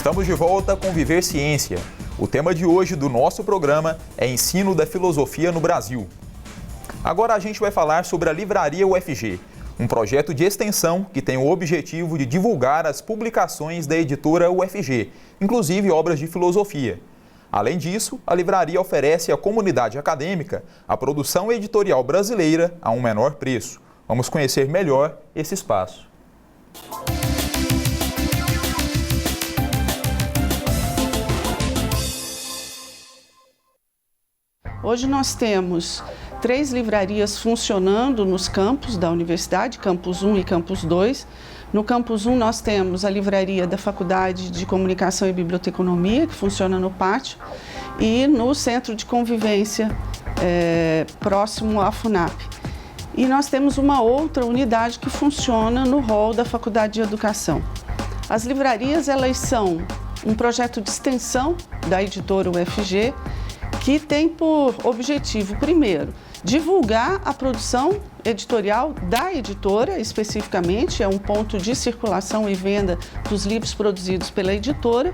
Estamos de volta com Viver Ciência. O tema de hoje do nosso programa é Ensino da Filosofia no Brasil. Agora a gente vai falar sobre a Livraria UFG, um projeto de extensão que tem o objetivo de divulgar as publicações da editora UFG, inclusive obras de filosofia. Além disso, a livraria oferece à comunidade acadêmica a produção editorial brasileira a um menor preço. Vamos conhecer melhor esse espaço. Hoje nós temos 3 livrarias funcionando nos campos da universidade, Campus 1 e Campus 2. No Campus 1 nós temos a livraria da Faculdade de Comunicação e Biblioteconomia, que funciona no pátio, e no Centro de Convivência, próximo à FUNAP. E nós temos uma outra unidade que funciona no hall da Faculdade de Educação. As livrarias, elas são um projeto de extensão da editora UFG, que tem por objetivo, primeiro, divulgar a produção editorial da editora, especificamente, é um ponto de circulação e venda dos livros produzidos pela editora,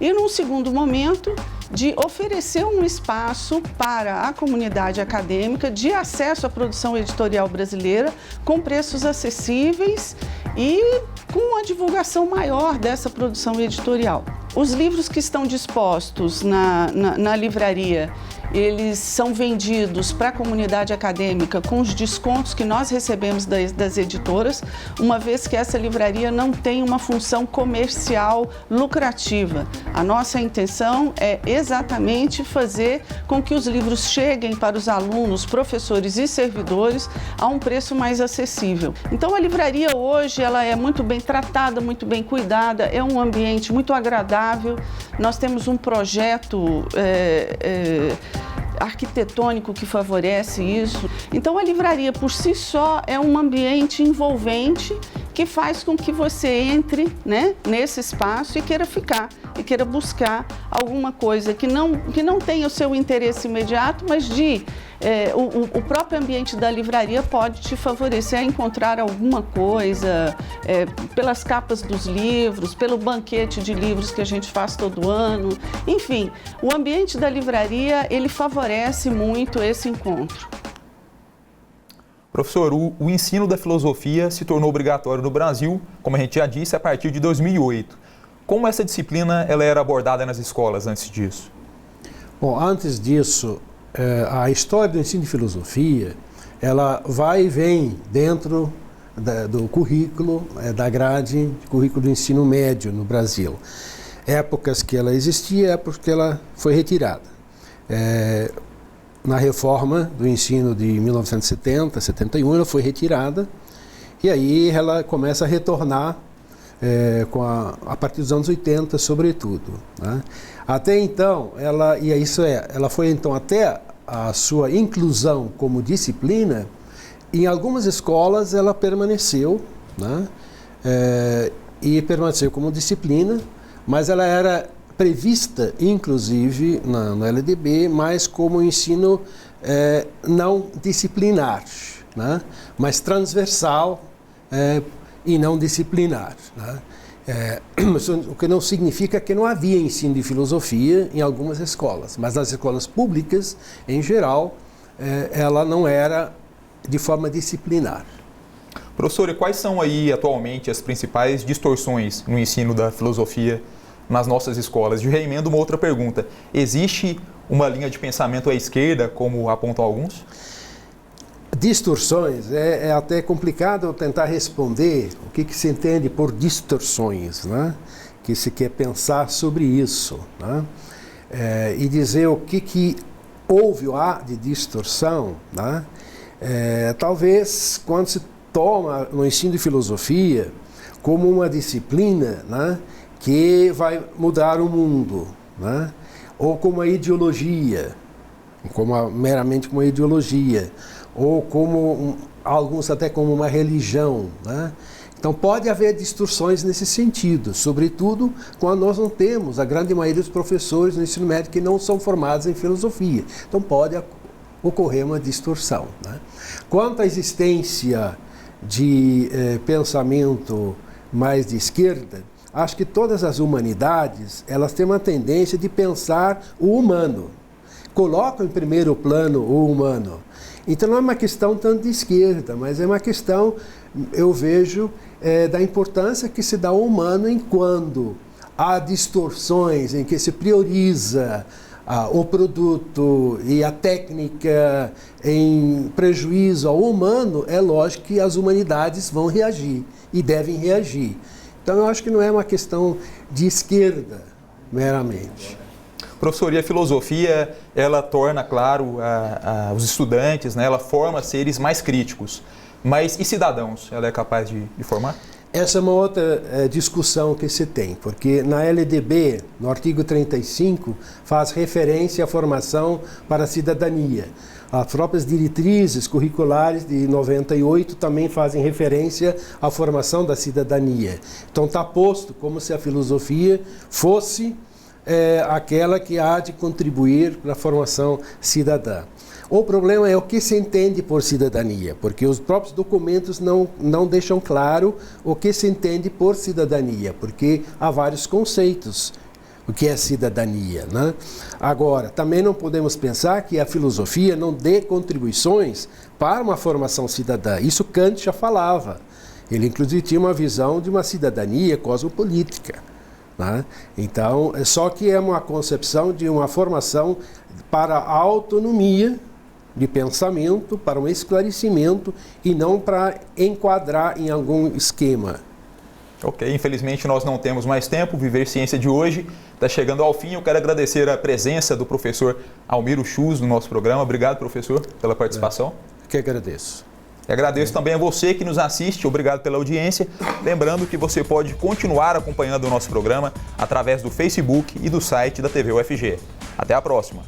e, num segundo momento, de oferecer um espaço para a comunidade acadêmica de acesso à produção editorial brasileira com preços acessíveis e com uma divulgação maior dessa produção editorial. Os livros que estão dispostos na livraria, eles são vendidos para a comunidade acadêmica com os descontos que nós recebemos das editoras, uma vez que essa livraria não tem uma função comercial lucrativa. A nossa intenção é exatamente fazer com que os livros cheguem para os alunos, professores e servidores a um preço mais acessível. Então a livraria hoje ela é muito bem tratada, muito bem cuidada, é um ambiente muito agradável. Nós temos um projeto arquitetônico que favorece isso. Então a livraria por si só é um ambiente envolvente que faz com que você entre, nesse espaço e queira ficar, e queira buscar alguma coisa que não tenha o seu interesse imediato, mas o próprio ambiente da livraria pode te favorecer a encontrar alguma coisa, pelas capas dos livros, pelo banquete de livros que a gente faz todo ano. Enfim, o ambiente da livraria, ele favorece muito esse encontro. Professor, o ensino da filosofia se tornou obrigatório no Brasil, como a gente já disse, a partir de 2008. Como essa disciplina ela era abordada nas escolas antes disso? Bom, antes disso, a história do ensino de filosofia, ela vai e vem dentro do currículo, da grade de currículo do ensino médio no Brasil. Épocas que ela existia, épocas que ela foi retirada. Na reforma do ensino de 1970, 71, ela foi retirada e aí ela começa a retornar a partir dos anos 80, sobretudo. Né? Até então, ela foi então até a sua inclusão como disciplina, em algumas escolas ela permaneceu, né? E permaneceu como disciplina, mas ela era prevista, inclusive, no LDB, mas como ensino não disciplinar, né? Mas transversal e não disciplinar. Né? O que não significa que não havia ensino de filosofia em algumas escolas, mas nas escolas públicas, em geral, ela não era de forma disciplinar. Professor, e quais são aí atualmente as principais distorções no ensino da filosofia nas nossas escolas? Eu reemendo uma outra pergunta. Existe uma linha de pensamento à esquerda, como apontam alguns? Distorções, é até complicado tentar responder o que se entende por distorções, né? Que se quer pensar sobre isso, né? E dizer o que houve ou há de distorção, né? Talvez quando se toma no ensino de filosofia como uma disciplina, né, que vai mudar o mundo, né? Ou como uma ideologia, meramente como uma ideologia, ou como alguns até como uma religião, né? Então pode haver distorções nesse sentido, sobretudo quando nós não temos a grande maioria dos professores no ensino médio que não são formados em filosofia. Então pode ocorrer uma distorção, né? Quanto à existência de pensamento mais de esquerda, acho que todas as humanidades, elas têm uma tendência de pensar o humano. Colocam em primeiro plano o humano. Então não é uma questão tanto de esquerda, mas é uma questão, eu vejo, da importância que se dá ao humano enquanto há distorções em que se prioriza o produto e a técnica em prejuízo ao humano, é lógico que as humanidades vão reagir e devem reagir. Então eu acho que não é uma questão de esquerda, meramente. Professor, e a filosofia, ela torna, claro, os estudantes, né, ela forma seres mais críticos. Mas e cidadãos? Ela é capaz de formar? Essa é uma outra discussão que se tem, porque na LDB, no artigo 35, faz referência à formação para a cidadania. As próprias diretrizes curriculares de 98 também fazem referência à formação da cidadania. Então está posto como se a filosofia fosse aquela que há de contribuir para a formação cidadã. O problema é o que se entende por cidadania, porque os próprios documentos não deixam claro o que se entende por cidadania, porque há vários conceitos. O que é cidadania, né? Agora, também não podemos pensar que a filosofia não dê contribuições para uma formação cidadã. Isso Kant já falava. Ele, inclusive, tinha uma visão de uma cidadania cosmopolítica, né? Então, só que é uma concepção de uma formação para a autonomia de pensamento, para um esclarecimento e não para enquadrar em algum esquema. Ok, infelizmente nós não temos mais tempo. Viver Ciência de hoje está chegando ao fim. Eu quero agradecer a presença do professor Almiro Schuz no nosso programa. Obrigado, professor, pela participação. Que agradeço. E agradeço também a você que nos assiste. Obrigado pela audiência. Lembrando que você pode continuar acompanhando o nosso programa através do Facebook e do site da TV UFG. Até a próxima.